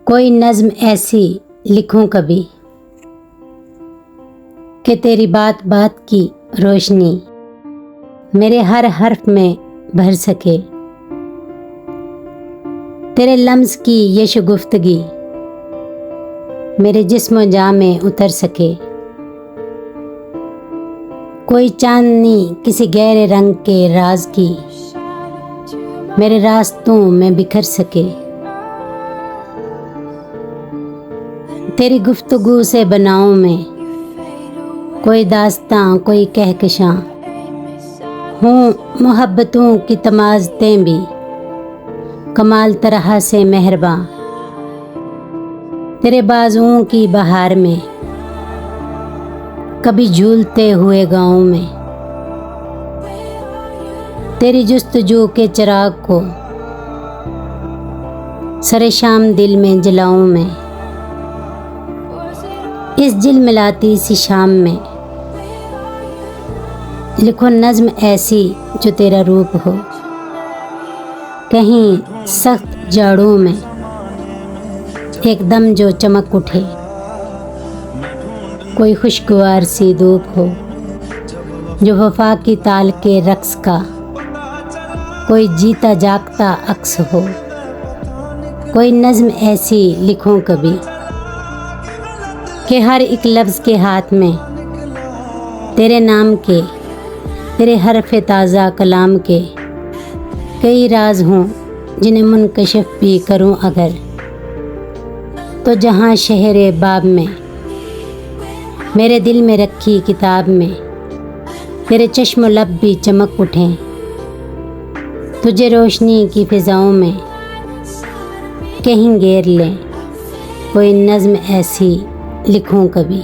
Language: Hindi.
कोई नज़्म ऐसी लिखूं कभी कि तेरी बात बात की रोशनी मेरे हर हर्फ में भर सके। तेरे लम्ज़ की ये शगुफ्तगी मेरे जिस्म जाँ में उतर सके। कोई चांदनी किसी गहरे रंग के राज की मेरे रास्तों में बिखर सके। तेरी गुफ्तगू से बनाऊं मैं कोई दास्तां कोई कहकशां, हूँ मोहब्बतों की तमाज़तें भी कमाल तरह से मेहरबां। तेरे बाजुओं की बहार में कभी झूलते हुए गाँव में तेरी जुस्तजू के चिराग को सरे शाम दिल में जलाऊं मैं। इस झिलमिलाती सी शाम में लिखो नज़्म ऐसी जो तेरा रूप हो। कहीं सख्त जाड़ों में एकदम जो चमक उठे। कोई खुशगवार सी धूप हो जो वफा की ताल के रक्स का कोई जीता जागता अक्स हो। कोई नज़्म ऐसी लिखूं कभी कि हर एक लफ्ज़ के हाथ में तेरे नाम के तेरे हरफ़े ताज़ा कलाम के कई राज हों जिन्हें मुनकशिफ भी करूं अगर, तो जहां शहरे बाब में मेरे दिल में रखी किताब में तेरे चश्म लब भी चमक उठें। तुझे रोशनी की फ़िज़ाओं में कहीं घेर लें। कोई नज़्म ऐसी लिखूं कभी।